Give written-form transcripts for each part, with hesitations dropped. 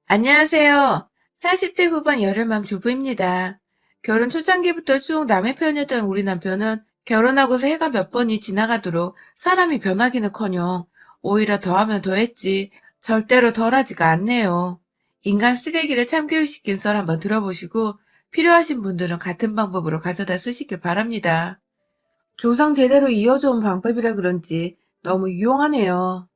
안녕하세요. 40대 후반 여름맘 주부입니다. 결혼 초창기부터 쭉 남의 편이었던 우리 남편은 결혼하고서 해가 몇 번이 지나가도록 사람이 변하기는커녕 오히려 더하면 더했지 절대로 덜하지가 않네요. 인간 쓰레기를 참교육시킨 썰 한번 들어보시고 필요하신 분들은 같은 방법으로 가져다 쓰시길 바랍니다. 조상 대대로 이어져 온 방법이라 그런지 너무 유용하네요.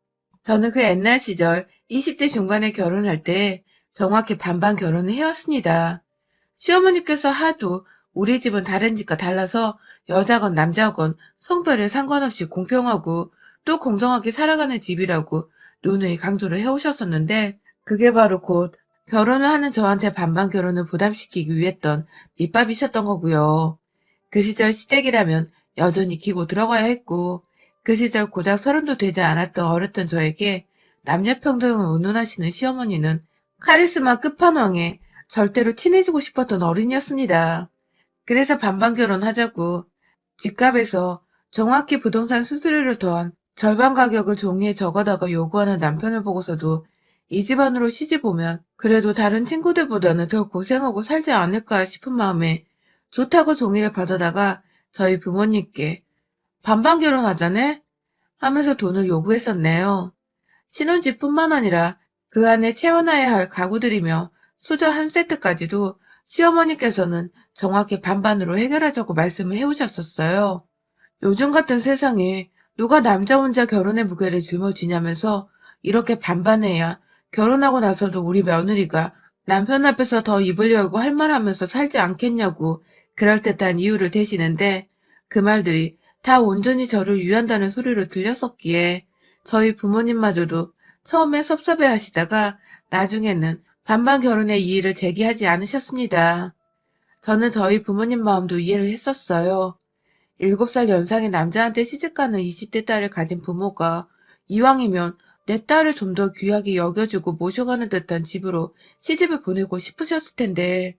저는 그 옛날 시절 20대 중반에 결혼할 때 정확히 반반 결혼을 해왔습니다. 시어머니께서 하도 우리 집은 다른 집과 달라서 여자건 남자건 성별에 상관없이 공평하고 또 공정하게 살아가는 집이라고 누누이 강조를 해오셨었는데 그게 바로 곧 결혼을 하는 저한테 반반 결혼을 부담시키기 위했던 밑밥이셨던 거고요. 그 시절 시댁이라면 여전히 기고 들어가야 했고 그 시절 고작 30도 되지 않았던 어렸던 저에게 남녀평등을 운운하시는 시어머니는 카리스마 끝판왕에 절대로 친해지고 싶었던 어린이였습니다. 그래서 반반 결혼하자고 집값에서 정확히 부동산 수수료를 더한 절반 가격을 종이에 적어다가 요구하는 남편을 보고서도 이 집안으로 시집 오면 그래도 다른 친구들보다는 더 고생하고 살지 않을까 싶은 마음에 좋다고 종이를 받아다가 저희 부모님께 반반 결혼하자네? 하면서 돈을 요구했었네요. 신혼집뿐만 아니라 그 안에 채워놔야 할 가구들이며 수저 한 세트까지도 시어머니께서는 정확히 반반으로 해결하자고 말씀을 해오셨었어요. 요즘 같은 세상에 누가 남자 혼자 결혼의 무게를 짊어지냐면서 이렇게 반반해야 결혼하고 나서도 우리 며느리가 남편 앞에서 더 입을 열고 할 말 하면서 살지 않겠냐고 그럴듯한 이유를 대시는데 그 말들이 다 온전히 저를 위한다는 소리로 들렸었기에 저희 부모님마저도 처음에 섭섭해 하시다가 나중에는 반반 결혼의 이의를 제기하지 않으셨습니다. 저는 저희 부모님 마음도 이해를 했었어요. 7살 연상의 남자한테 시집가는 20대 딸을 가진 부모가 이왕이면 내 딸을 좀 더 귀하게 여겨주고 모셔가는 듯한 집으로 시집을 보내고 싶으셨을 텐데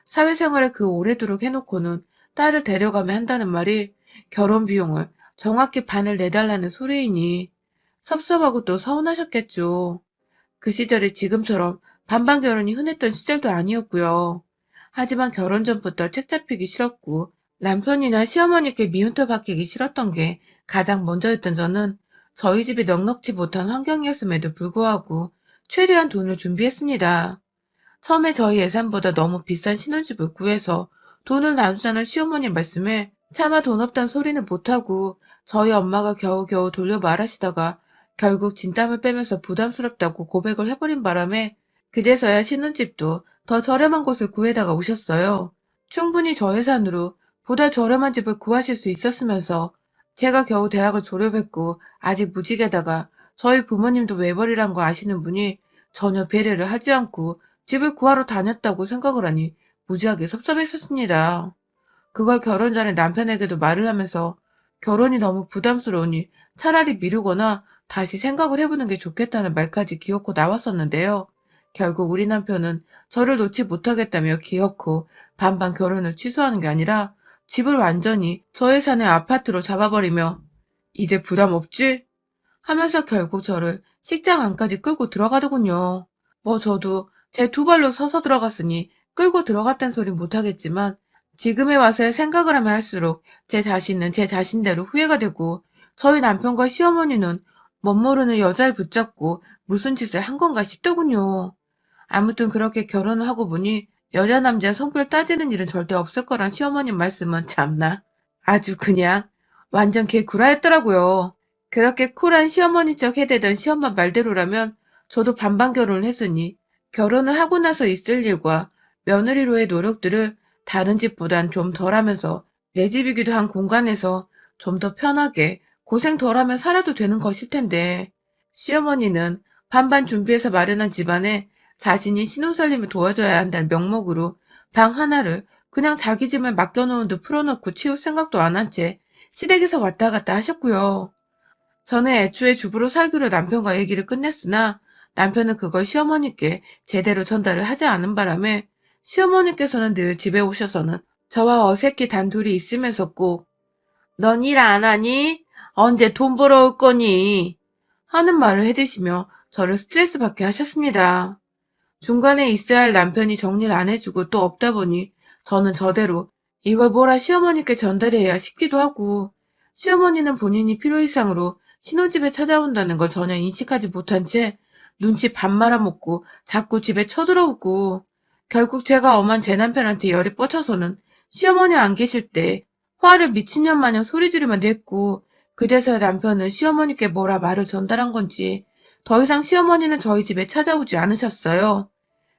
사회생활을 그 오래도록 해놓고는 딸을 데려가면 한다는 말이 결혼 비용을 정확히 반을 내달라는 소리이니 섭섭하고 또 서운하셨겠죠. 그 시절이 지금처럼 반반 결혼이 흔했던 시절도 아니었고요. 하지만 결혼 전부터 책 잡히기 싫었고 남편이나 시어머니께 미움터 받기 싫었던 게 가장 먼저였던 저는 저희 집이 넉넉지 못한 환경이었음에도 불구하고 최대한 돈을 준비했습니다. 처음에 저희 예산보다 너무 비싼 신혼집을 구해서 돈을 나누자는 시어머니 말씀에 차마 돈 없단 소리는 못하고 저희 엄마가 겨우겨우 돌려 말하시다가 결국 진땀을 빼면서 부담스럽다고 고백을 해버린 바람에 그제서야 신혼집도 더 저렴한 곳을 구해다가 오셨어요. 충분히 저 예산으로 보다 저렴한 집을 구하실 수 있었으면서 제가 겨우 대학을 졸업했고 아직 무직에다가 저희 부모님도 외벌이란 거 아시는 분이 전혀 배려를 하지 않고 집을 구하러 다녔다고 생각을 하니 무지하게 섭섭했었습니다. 그걸 결혼 전에 남편에게도 말을 하면서 결혼이 너무 부담스러우니 차라리 미루거나 다시 생각을 해보는 게 좋겠다는 말까지 기어코 나왔었는데요. 결국 우리 남편은 저를 놓지 못하겠다며 기어코 반반 결혼을 취소하는 게 아니라 집을 완전히 저 예산의 아파트로 잡아버리며 이제 부담 없지? 하면서 결국 저를 식장 안까지 끌고 들어가더군요. 뭐 저도 제 두 발로 서서 들어갔으니 끌고 들어갔단 소린 못하겠지만 지금에 와서야 생각을 하면 할수록 제 자신은 제 자신대로 후회가 되고 저희 남편과 시어머니는 멋모르는 여자를 붙잡고 무슨 짓을 한 건가 싶더군요. 아무튼 그렇게 결혼을 하고 보니 여자 남자 성별 따지는 일은 절대 없을 거란 시어머님 말씀은 참나 아주 그냥 완전 개구라였더라고요. 그렇게 쿨한 시어머니 척 해대던 시엄마 말대로라면 저도 반반 결혼을 했으니 결혼을 하고 나서 있을 일과 며느리로의 노력들을 다른 집보단 좀 덜하면서 내 집이기도 한 공간에서 좀 더 편하게 고생 덜하며 살아도 되는 것일 텐데 시어머니는 반반 준비해서 마련한 집안에 자신이 신혼살림을 도와줘야 한다는 명목으로 방 하나를 그냥 자기 집을 맡겨놓은 듯 풀어놓고 치울 생각도 안 한 채 시댁에서 왔다 갔다 하셨고요. 저는 애초에 주부로 살기로 남편과 얘기를 끝냈으나 남편은 그걸 시어머니께 제대로 전달을 하지 않은 바람에 시어머니께서는 늘 집에 오셔서는 저와 어색히 단둘이 있으면서 꼭 "넌 일 안 하니? 언제 돈 벌어올 거니?" 하는 말을 해대시며 저를 스트레스 받게 하셨습니다. 중간에 있어야 할 남편이 정리를 안 해주고 또 없다 보니 저는 저대로 이걸 뭐라 시어머니께 전달해야 싶기도 하고, 시어머니는 본인이 필요 이상으로 신혼집에 찾아온다는 걸 전혀 인식하지 못한 채 눈치 밥 말아먹고 자꾸 집에 쳐들어오고, 결국 제가 엄한 제 남편한테 열이 뻗쳐서는 시어머니 안 계실 때 화를 미친년 마냥 소리 지르며 냈고, 그제서야 남편은 시어머니께 뭐라 말을 전달한 건지 더 이상 시어머니는 저희 집에 찾아오지 않으셨어요.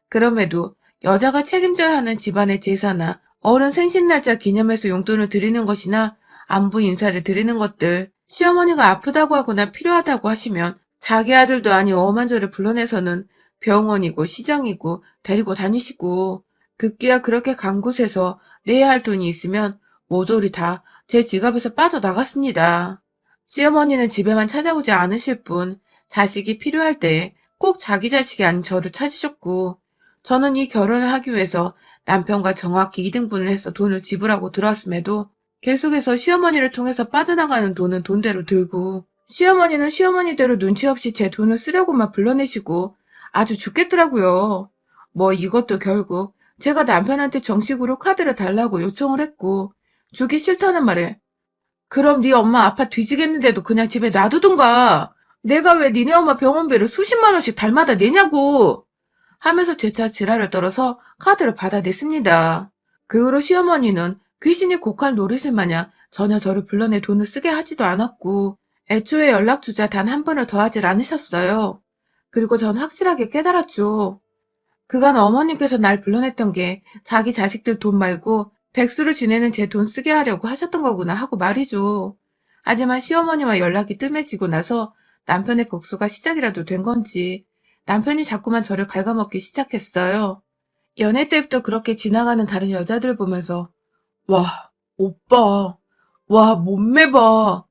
그럼에도 여자가 책임져야 하는 집안의 제사나 어른 생신날짜 기념해서 용돈을 드리는 것이나 안부 인사를 드리는 것들, 시어머니가 아프다고 하거나 필요하다고 하시면 자기 아들도 아닌 엄한 저를 불러내서는 병원이고 시장이고 데리고 다니시고, 급기야 그렇게 간 곳에서 내야 할 돈이 있으면 모조리 다 제 지갑에서 빠져나갔습니다. 시어머니는 집에만 찾아오지 않으실 뿐 자식이 필요할 때 꼭 자기 자식이 아닌 저를 찾으셨고, 저는 이 결혼을 하기 위해서 남편과 정확히 2등분을 해서 돈을 지불하고 들어왔음에도 계속해서 시어머니를 통해서 빠져나가는 돈은 돈대로 들고, 시어머니는 시어머니대로 눈치 없이 제 돈을 쓰려고만 불러내시고 아주 죽겠더라고요. 뭐 이것도 결국 제가 남편한테 정식으로 카드를 달라고 요청을 했고, 주기 싫다는 말에 그럼 네 엄마 아파 뒤지겠는데도 그냥 집에 놔두든가. 내가 왜 니네 엄마 병원비를 수십만 원씩 달마다 내냐고. 하면서 재차 지랄을 떨어서 카드를 받아냈습니다. 그 후로 시어머니는 귀신이 고칼 노릇을 마냥 전혀 저를 불러내 돈을 쓰게 하지도 않았고, 애초에 연락주자 단 한 번을 더하질 않으셨어요. 그리고 전 확실하게 깨달았죠. 그간 어머님께서 날 불러냈던 게 자기 자식들 돈 말고 백수를 지내는 제 돈 쓰게 하려고 하셨던 거구나 하고 말이죠. 하지만 시어머니와 연락이 뜸해지고 나서 남편의 복수가 시작이라도 된 건지 남편이 자꾸만 저를 갉아먹기 시작했어요. 연애 때부터 그렇게 지나가는 다른 여자들 보면서 와, 오빠, 와, 몸매 봐.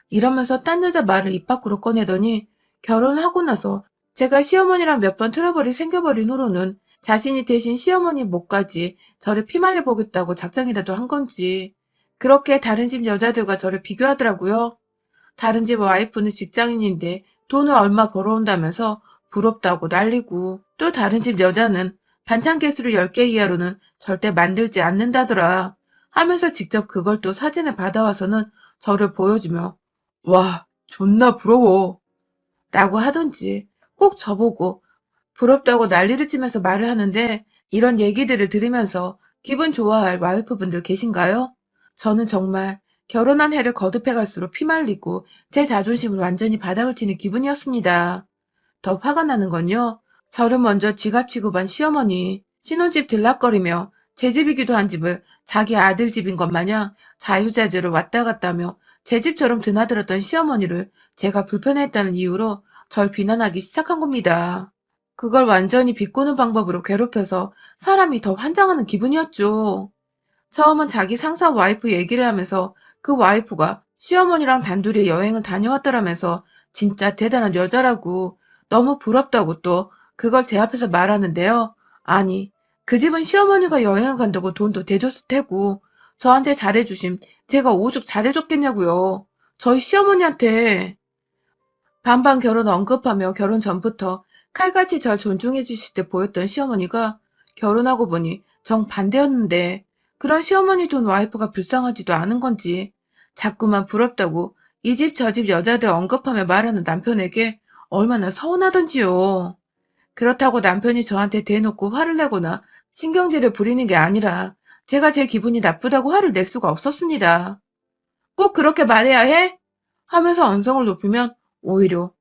이러면서 딴 여자 말을 입 밖으로 꺼내더니 결혼을 하고 나서 제가 시어머니랑 몇 번 트러블이 생겨버린 후로는 자신이 대신 시어머니 목까지 저를 피말려 보겠다고 작정이라도 한 건지 그렇게 다른 집 여자들과 저를 비교하더라고요. 다른 집 와이프는 직장인인데 돈을 얼마 벌어온다면서 부럽다고 난리고, 또 다른 집 여자는 반찬 개수를 10개 이하로는 절대 만들지 않는다더라 하면서 직접 그걸 또 사진을 받아와서는 저를 보여주며 와, 존나 부러워 라고 하던지 꼭 저보고 부럽다고 난리를 치면서 말을 하는데, 이런 얘기들을 들으면서 기분 좋아할 와이프분들 계신가요? 저는 정말 결혼한 해를 거듭해 갈수록 피말리고 제 자존심은 완전히 바닥을 치는 기분이었습니다. 더 화가 나는 건요, 저를 먼저 지갑 취급한 시어머니, 신혼집 들락거리며 제 집이기도 한 집을 자기 아들 집인 것 마냥 자유자재로 왔다 갔다 하며 제 집처럼 드나들었던 시어머니를 제가 불편했다는 이유로 절 비난하기 시작한 겁니다. 그걸 완전히 비꼬는 방법으로 괴롭혀서 사람이 더 환장하는 기분이었죠. 처음은 자기 상사 와이프 얘기를 하면서 그 와이프가 시어머니랑 단둘이 여행을 다녀왔더라면서 진짜 대단한 여자라고 너무 부럽다고 또 그걸 제 앞에서 말하는데요. 아니, 그 집은 시어머니가 여행을 간다고 돈도 대줬을 테고 저한테 잘해주심 제가 오죽 잘해줬겠냐고요. 저희 시어머니한테. 반반 결혼 언급하며 결혼 전부터 칼같이 절 존중해 주실 때 보였던 시어머니가 결혼하고 보니 정반대였는데, 그런 시어머니 돈 와이프가 불쌍하지도 않은 건지 자꾸만 부럽다고 이 집 저 집 여자들 언급하며 말하는 남편에게 얼마나 서운하던지요. 그렇다고 남편이 저한테 대놓고 화를 내거나 신경질을 부리는 게 아니라 제가 제 기분이 나쁘다고 화를 낼 수가 없었습니다. 꼭 그렇게 말해야 해? 하면서 언성을 높이면 오히려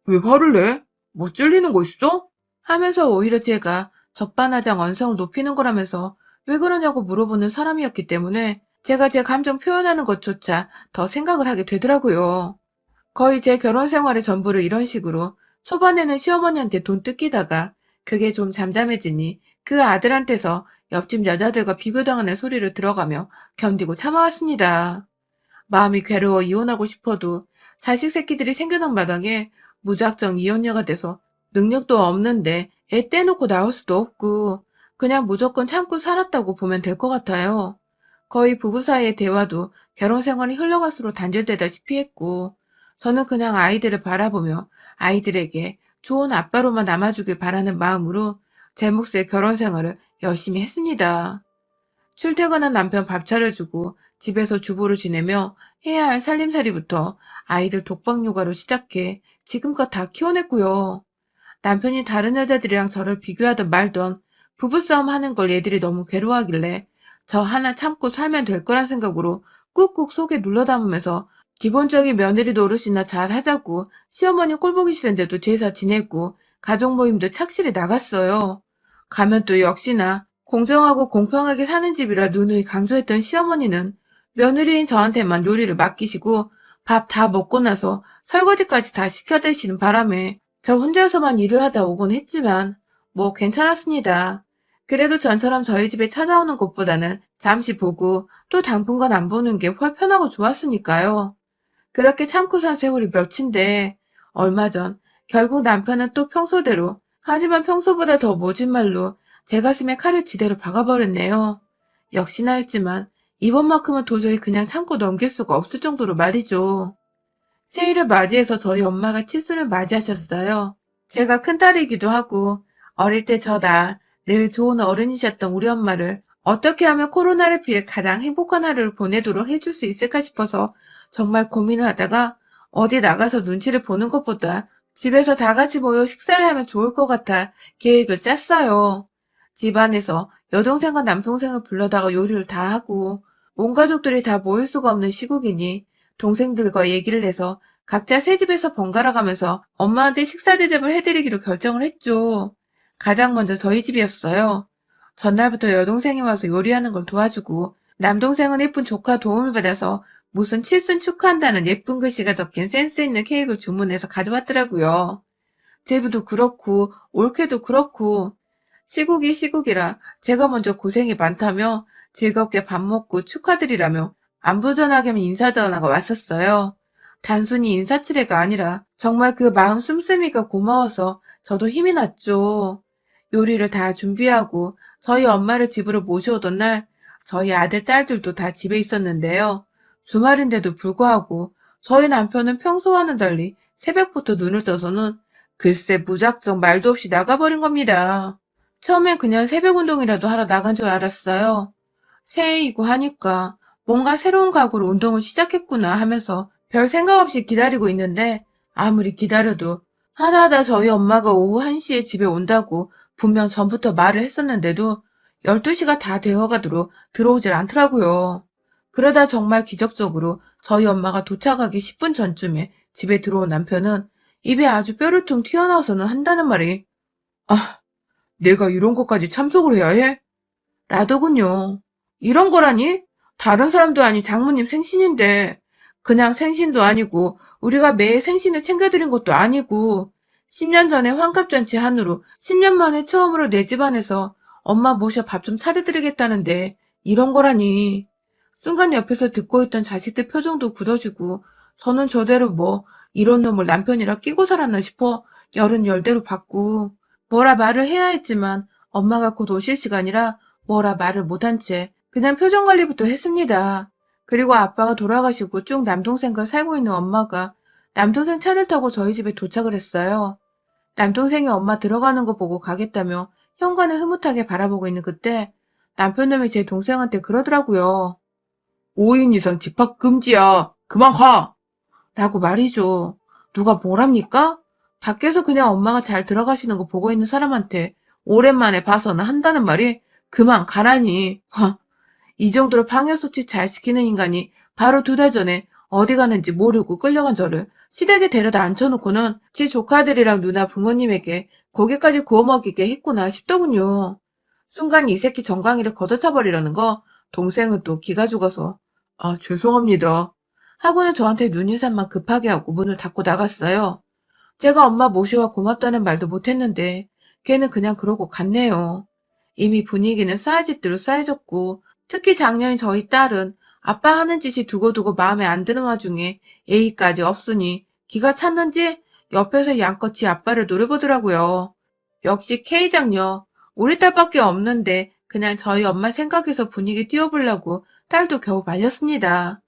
왜 화를 내? 뭐 찔리는 거 있어? 하면서 오히려 제가 적반하장 언성을 높이는 거라면서 왜 그러냐고 물어보는 사람이었기 때문에 제가 제 감정 표현하는 것조차 더 생각을 하게 되더라고요. 거의 제 결혼 생활의 전부를 이런 식으로 초반에는 시어머니한테 돈 뜯기다가 그게 좀 잠잠해지니 그 아들한테서 옆집 여자들과 비교당하는 소리를 들어가며 견디고 참아왔습니다. 마음이 괴로워 이혼하고 싶어도 자식 새끼들이 생겨난 마당에 무작정 이혼녀가 돼서 능력도 없는데 애 떼놓고 나올 수도 없고 그냥 무조건 참고 살았다고 보면 될 것 같아요. 거의 부부 사이의 대화도 결혼 생활이 흘러갈수록 단절되다시피 했고, 저는 그냥 아이들을 바라보며 아이들에게 좋은 아빠로만 남아주길 바라는 마음으로 제 몫의 결혼 생활을 열심히 했습니다. 출퇴근한 남편 밥 차려주고 집에서 주부로 지내며 해야 할 살림살이부터 아이들 독박 육아로 시작해 지금껏 다 키워냈고요. 남편이 다른 여자들이랑 저를 비교하던 말던 부부싸움 하는 걸 얘들이 너무 괴로워하길래 저 하나 참고 살면 될 거란 생각으로 꾹꾹 속에 눌러 담으면서 기본적인 며느리 노릇이나 잘 하자고 시어머니 꼴보기 싫은데도 제사 지냈고 가족 모임도 착실히 나갔어요. 가면 또 역시나 공정하고 공평하게 사는 집이라 누누이 강조했던 시어머니는 며느리인 저한테만 요리를 맡기시고 밥 다 먹고 나서 설거지까지 다 시켜드시는 바람에 저 혼자서만 일을 하다 오곤 했지만 뭐 괜찮았습니다. 그래도 전처럼 저희 집에 찾아오는 것보다는 잠시 보고 또 당분간 안 보는 게 훨 편하고 좋았으니까요. 그렇게 참고 산 세월이 몇인데 얼마 전 결국 남편은 또 평소대로 하지만 평소보다 더 모진 말로 제 가슴에 칼을 지대로 박아버렸네요. 역시나였지만 이번만큼은 도저히 그냥 참고 넘길 수가 없을 정도로 말이죠. 새해를 맞이해서 저희 엄마가 칠순을 맞이하셨어요. 제가 큰딸이기도 하고 어릴 때 저다 늘 좋은 어른이셨던 우리 엄마를 어떻게 하면 코로나를 피해 가장 행복한 하루를 보내도록 해줄 수 있을까 싶어서 정말 고민을 하다가 어디 나가서 눈치를 보는 것보다 집에서 다 같이 모여 식사를 하면 좋을 것 같아 계획을 짰어요. 집안에서 여동생과 남동생을 불러다가 요리를 다 하고 온 가족들이 다 모일 수가 없는 시국이니 동생들과 얘기를 해서 각자 새 집에서 번갈아 가면서 엄마한테 식사 대접을 해드리기로 결정을 했죠. 가장 먼저 저희 집이었어요. 전날부터 여동생이 와서 요리하는 걸 도와주고 남동생은 예쁜 조카 도움을 받아서 무슨 칠순 축하한다는 예쁜 글씨가 적힌 센스 있는 케이크를 주문해서 가져왔더라고요. 제부도 그렇고 올케도 그렇고 시국이 시국이라 제가 먼저 고생이 많다며 즐겁게 밥 먹고 축하드리라며 안부 전하기면 인사 전화가 왔었어요. 단순히 인사치레가 아니라 정말 그 마음 씀씀이가 고마워서 저도 힘이 났죠. 요리를 다 준비하고 저희 엄마를 집으로 모셔오던 날 저희 아들, 딸들도 다 집에 있었는데요. 주말인데도 불구하고 저희 남편은 평소와는 달리 새벽부터 눈을 떠서는 글쎄 무작정 말도 없이 나가버린 겁니다. 처음엔 그냥 새벽 운동이라도 하러 나간 줄 알았어요. 새해이고 하니까 뭔가 새로운 각오로 운동을 시작했구나 하면서 별 생각 없이 기다리고 있는데 아무리 기다려도 하다하다 저희 엄마가 오후 1시에 집에 온다고 분명 전부터 말을 했었는데도 12시가 다 되어가도록 들어오질 않더라고요. 그러다 정말 기적적으로 저희 엄마가 도착하기 10분 전쯤에 집에 들어온 남편은 입에 아주 뼈를 퉁 튀어나와서는 한다는 말이 아, 내가 이런 것까지 참석을 해야 해? 라더군요. 이런 거라니? 다른 사람도 아닌 장모님 생신인데 그냥 생신도 아니고 우리가 매일 생신을 챙겨드린 것도 아니고 10년 전에 환갑잔치 한으로 10년 만에 처음으로 내 집안에서 엄마 모셔 밥 좀 차려드리겠다는데 이런 거라니. 순간 옆에서 듣고 있던 자식들 표정도 굳어지고 저는 저대로 뭐 이런 놈을 남편이라 끼고 살았나 싶어 열은 열대로 받고 뭐라 말을 해야 했지만 엄마가 곧 오실 시간이라 뭐라 말을 못한 채 그냥 표정 관리부터 했습니다. 그리고 아빠가 돌아가시고 쭉 남동생과 살고 있는 엄마가 남동생 차를 타고 저희 집에 도착을 했어요. 남동생이 엄마 들어가는 거 보고 가겠다며 현관을 흐뭇하게 바라보고 있는 그때 남편놈이 제 동생한테 그러더라고요. 5인 이상 집합 금지야. 그만 가! 라고 말이죠. 누가 뭐랍니까? 밖에서 그냥 엄마가 잘 들어가시는 거 보고 있는 사람한테 오랜만에 봐서는 한다는 말이 그만 가라니. 이 정도로 방역수칙 잘 지키는 인간이 바로 2달 전에 어디 가는지 모르고 끌려간 저를 시댁에 데려다 앉혀놓고는 지 조카들이랑 누나 부모님에게 고기까지 구워 먹이게 했구나 싶더군요. 순간 이 새끼 정강이를 걷어차버리려는 거 동생은 또 기가 죽어서 아 죄송합니다 하고는 저한테 눈인사만 급하게 하고 문을 닫고 나갔어요. 제가 엄마 모시와 고맙다는 말도 못했는데 걔는 그냥 그러고 갔네요. 이미 분위기는 쌓여질 대로 쌓여졌고 특히 작년에 저희 딸은 아빠 하는 짓이 두고두고 마음에 안 드는 와중에 예의까지 없으니 기가 찼는지 옆에서 양껏 지 아빠를 노려보더라고요. 역시 K장녀. 우리 딸밖에 없는데 그냥 저희 엄마 생각해서 분위기 띄워보려고 딸도 겨우 말렸습니다.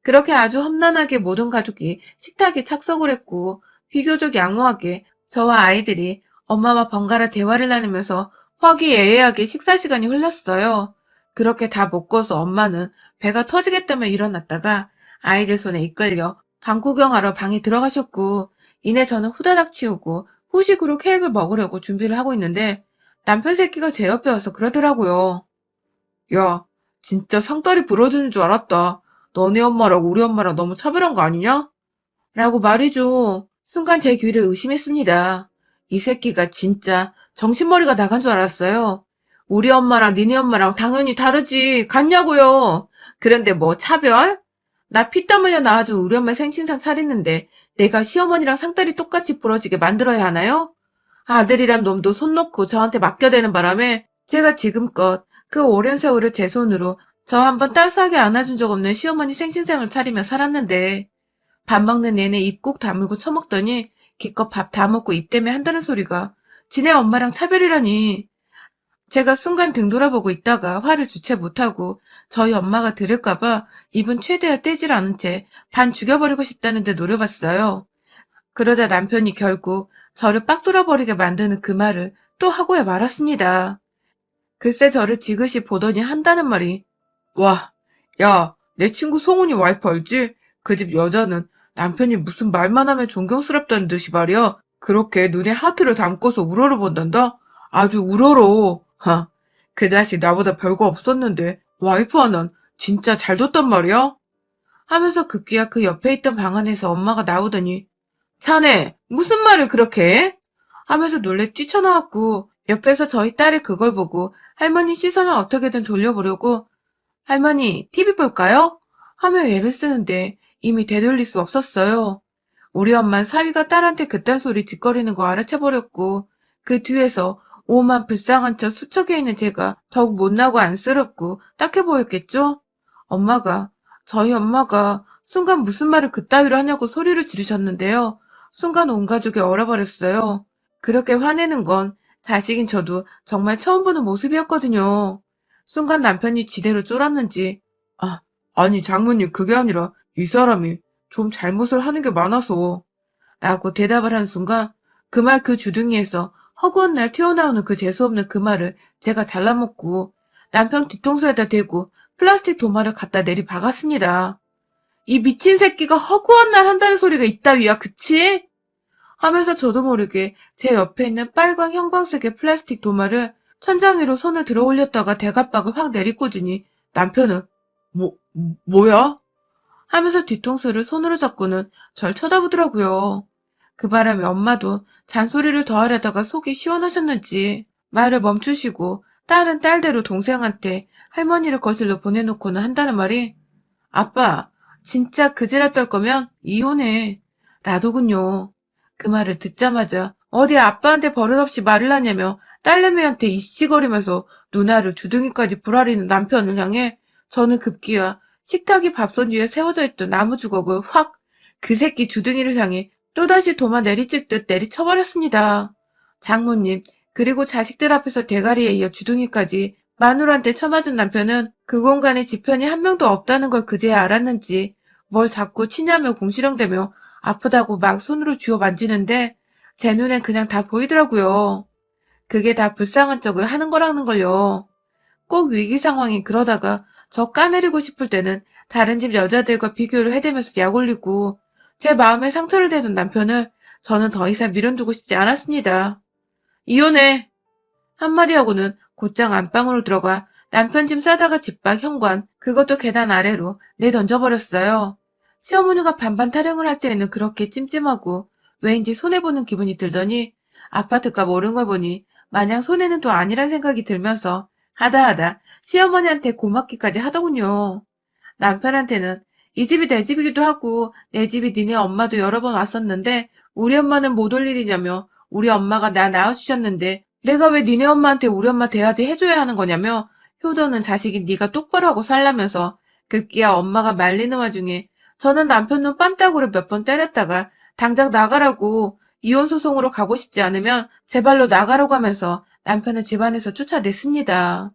그렇게 아주 험난하게 모든 가족이 식탁에 착석을 했고 비교적 양호하게 저와 아이들이 엄마와 번갈아 대화를 나누면서 화기애애하게 식사 시간이 흘렀어요. 그렇게 다 먹고서 엄마는 배가 터지겠다며 일어났다가 아이들 손에 이끌려 방 구경하러 방에 들어가셨고, 이내 저는 후다닥 치우고 후식으로 케이크를 먹으려고 준비를 하고 있는데 남편 새끼가 제 옆에 와서 그러더라고요. 야, 진짜 상다리 부러지는 줄 알았다. 너네 엄마랑 우리 엄마랑 너무 차별한 거 아니냐? 라고 말이죠. 순간 제 귀를 의심했습니다. 이 새끼가 진짜 정신머리가 나간 줄 알았어요. 우리 엄마랑 니네 엄마랑 당연히 다르지. 같냐고요. 그런데 뭐 차별? 나 피땀 흘려 낳아준 우리 엄마 생신상 차렸는데 내가 시어머니랑 상다리 똑같이 부러지게 만들어야 하나요? 아들이란 놈도 손 놓고 저한테 맡겨대는 바람에 제가 지금껏 그 오랜 세월을 제 손으로 저 한번 따스하게 안아준 적 없는 시어머니 생신상을 차리며 살았는데 밥 먹는 내내 입 꼭 다물고 처먹더니 기껏 밥 다 먹고 입 때문에 한다는 소리가 지네 엄마랑 차별이라니. 제가 순간 등 돌아보고 있다가 화를 주체 못하고 저희 엄마가 들을까봐 입은 최대한 떼질 않은 채 반 죽여버리고 싶다는데 노려봤어요. 그러자 남편이 결국 저를 빡 돌아버리게 만드는 그 말을 또 하고야 말았습니다. 글쎄 저를 지그시 보더니 한다는 말이, 와, 야, 내 친구 송은이 와이프 알지? 그 집 여자는 남편이 무슨 말만 하면 존경스럽다는 듯이 말이야. 그렇게 눈에 하트를 담고서 우러러 본단다? 아주 우러러. 하, 그 자식 나보다 별거 없었는데 와이프 하나는 진짜 잘 뒀단 말이야? 하면서 급기야 그 옆에 있던 방 안에서 엄마가 나오더니 자네 무슨 말을 그렇게 해? 하면서 놀래 뛰쳐나왔고 옆에서 저희 딸이 그걸 보고 할머니 시선을 어떻게든 돌려보려고 할머니 TV 볼까요? 하며 애를 쓰는데 이미 되돌릴 수 없었어요. 우리 엄만 사위가 딸한테 그딴 소리 짓거리는 거 알아채버렸고 그 뒤에서 오만 불쌍한 척 수척해 있는 제가 더욱 못나고 안쓰럽고 딱해 보였겠죠? 저희 엄마가 순간 무슨 말을 그따위로 하냐고 소리를 지르셨는데요. 순간 온 가족이 얼어버렸어요. 그렇게 화내는 건 자식인 저도 정말 처음 보는 모습이었거든요. 순간 남편이 지대로 쫄았는지, 아니 장모님 그게 아니라 이 사람이 좀 잘못을 하는 게 많아서 라고 대답을 하는 순간 그 말 그 주둥이에서 허구한 날 튀어나오는 그 재수없는 그 말을 제가 잘라먹고 남편 뒤통수에다 대고 플라스틱 도마를 갖다 내리 박았습니다. 이 미친 새끼가 허구한 날 한다는 소리가 있다위야, 그치? 하면서 저도 모르게 제 옆에 있는 빨강 형광색의 플라스틱 도마를 천장 위로 손을 들어 올렸다가 대갑박을 확 내리꽂으니 남편은 뭐야? 하면서 뒤통수를 손으로 잡고는 절 쳐다보더라고요. 그 바람에 엄마도 잔소리를 더 하려다가 속이 시원하셨는지 말을 멈추시고 딸은 딸대로 동생한테 할머니를 거실로 보내놓고는 한다는 말이 아빠, 진짜 그지랄 떨 거면 이혼해. 라더군요. 그 말을 듣자마자 어디 아빠한테 버릇없이 말을 하냐며 딸내미한테 이씨거리면서 누나를 주둥이까지 불아리는 남편을 향해 저는 급기야 식탁이 밥솥 위에 세워져 있던 나무 주걱을 확 그 새끼 주둥이를 향해 또다시 도마 내리찍듯 내리쳐버렸습니다. 장모님 그리고 자식들 앞에서 대가리에 이어 주둥이까지 마누라한테 쳐맞은 남편은 그 공간에 지편이 한 명도 없다는 걸 그제야 알았는지 뭘 자꾸 치냐며 궁시렁대며 아프다고 막 손으로 쥐어 만지는데 제 눈엔 그냥 다 보이더라고요. 그게 다 불쌍한 척을 하는 거라는 걸요. 꼭 위기 상황이 그러다가 저 까내리고 싶을 때는 다른 집 여자들과 비교를 해대면서 약 올리고 제 마음에 상처를 대던 남편을 저는 더 이상 미련두고 싶지 않았습니다. 이혼해! 한마디 하고는 곧장 안방으로 들어가 남편 짐 싸다가 집 밖 현관, 그것도 계단 아래로 내던져버렸어요. 시어머니가 반반 타령을 할 때에는 그렇게 찜찜하고 왜인지 손해보는 기분이 들더니 아파트값 오른 걸 보니 마냥 손해는 또 아니란 생각이 들면서 하다하다 시어머니한테 고맙기까지 하더군요. 남편한테는 이 집이 내 집이기도 하고 내 집이 니네 엄마도 여러 번 왔었는데 우리 엄마는 못 올 일이냐며 우리 엄마가 나 낳아주셨는데 내가 왜 니네 엄마한테 우리 엄마 대하대 해줘야 하는 거냐며 효도는 자식이 네가 똑바로 하고 살라면서 급기야 엄마가 말리는 와중에 저는 남편 눈 빰따구를 몇 번 때렸다가 당장 나가라고 이혼 소송으로 가고 싶지 않으면 제발로 나가라고 하면서 남편을 집안에서 쫓아냈습니다.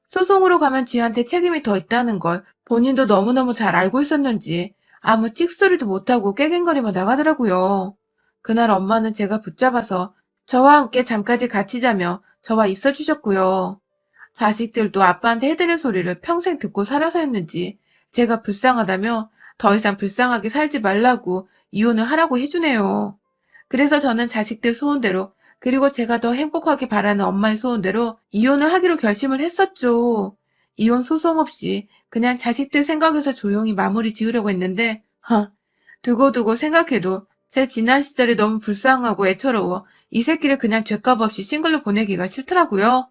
소송으로 가면 지한테 책임이 더 있다는 걸 본인도 너무너무 잘 알고 있었는지 아무 찍소리도 못하고 깨갱거리며 나가더라고요. 그날 엄마는 제가 붙잡아서 저와 함께 잠까지 같이 자며 저와 있어 주셨고요. 자식들도 아빠한테 해드릴 소리를 평생 듣고 살아서였는지 제가 불쌍하다며 더 이상 불쌍하게 살지 말라고 이혼을 하라고 해주네요. 그래서 저는 자식들 소원대로 그리고 제가 더 행복하게 바라는 엄마의 소원대로 이혼을 하기로 결심을 했었죠. 이혼 소송 없이 그냥 자식들 생각해서 조용히 마무리 지으려고 했는데 두고두고 생각해도 제 지난 시절이 너무 불쌍하고 애처로워 이 새끼를 그냥 죗값 없이 싱글로 보내기가 싫더라고요.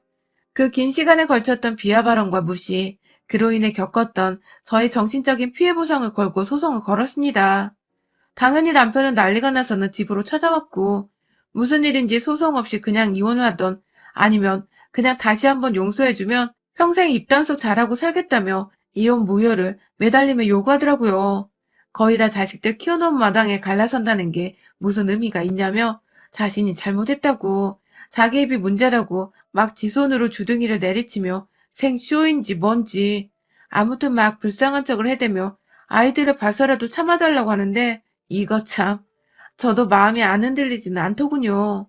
그 긴 시간에 걸쳤던 비하 발언과 무시, 그로 인해 겪었던 저의 정신적인 피해 보상을 걸고 소송을 걸었습니다. 당연히 남편은 난리가 나서는 집으로 찾아왔고, 무슨 일인지 소송 없이 그냥 이혼을 하던, 아니면 그냥 다시 한번 용서해주면 평생 입단속 잘하고 살겠다며 이혼 무효를 매달리며 요구하더라고요. 거의 다 자식들 키워놓은 마당에 갈라선다는 게 무슨 의미가 있냐며 자신이 잘못했다고, 자기 입이 문제라고 막 지 손으로 주둥이를 내리치며 생쇼인지 뭔지 아무튼 막 불쌍한 척을 해대며 아이들을 봐서라도 참아달라고 하는데 이거 참 저도 마음이 안 흔들리지는 않더군요.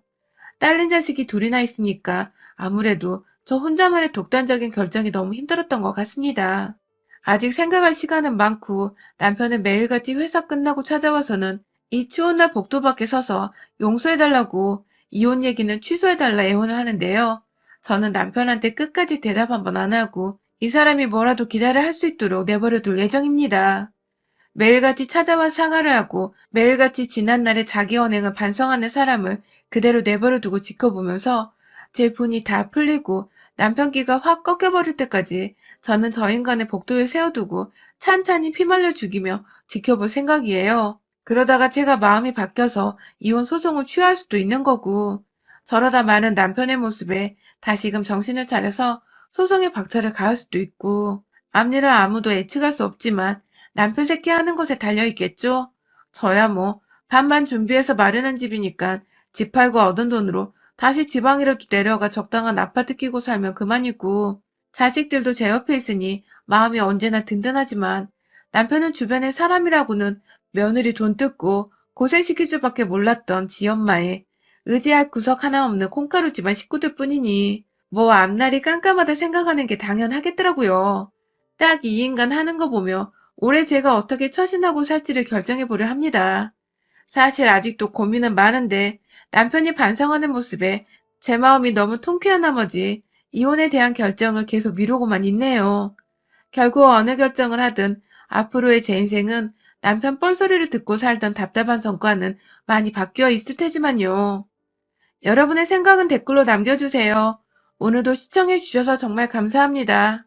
딸린 자식이 둘이나 있으니까 아무래도 저 혼자만의 독단적인 결정이 너무 힘들었던 것 같습니다. 아직 생각할 시간은 많고 남편은 매일같이 회사 끝나고 찾아와서는 이 추운 날 복도 밖에 서서 용서해달라고 이혼 얘기는 취소해달라 애원을 하는데요. 저는 남편한테 끝까지 대답 한번 안 하고 이 사람이 뭐라도 기다려 할 수 있도록 내버려둘 예정입니다. 매일같이 찾아와 사과를 하고 매일같이 지난날의 자기 언행을 반성하는 사람을 그대로 내버려두고 지켜보면서 제 분이 다 풀리고 남편 끼가 확 꺾여버릴 때까지 저는 저 인간의 복도에 세워두고 찬찬히 피말려 죽이며 지켜볼 생각이에요. 그러다가 제가 마음이 바뀌어서 이혼 소송을 취할 수도 있는 거고 저러다 많은 남편의 모습에 다시금 정신을 차려서 소송의 박차를 가할 수도 있고 앞일은 아무도 예측할 수 없지만 남편 새끼 하는 것에 달려있겠죠? 저야 뭐 반만 준비해서 마련한 집이니까 집 팔고 얻은 돈으로 다시 지방이라도 내려가 적당한 아파트 끼고 살면 그만이고 자식들도 제 옆에 있으니 마음이 언제나 든든하지만 남편은 주변에 사람이라고는 며느리 돈 뜯고 고생시킬 줄밖에 몰랐던 지엄마의 의지할 구석 하나 없는 콩가루 집안 식구들 뿐이니 뭐 앞날이 깜깜하다 생각하는 게 당연하겠더라고요. 딱 이 인간 하는 거 보며 올해 제가 어떻게 처신하고 살지를 결정해보려 합니다. 사실 아직도 고민은 많은데 남편이 반성하는 모습에 제 마음이 너무 통쾌한 나머지 이혼에 대한 결정을 계속 미루고만 있네요. 결국 어느 결정을 하든 앞으로의 제 인생은 남편 뻘소리를 듣고 살던 답답한 성과는 많이 바뀌어 있을 테지만요. 여러분의 생각은 댓글로 남겨주세요. 오늘도 시청해주셔서 정말 감사합니다.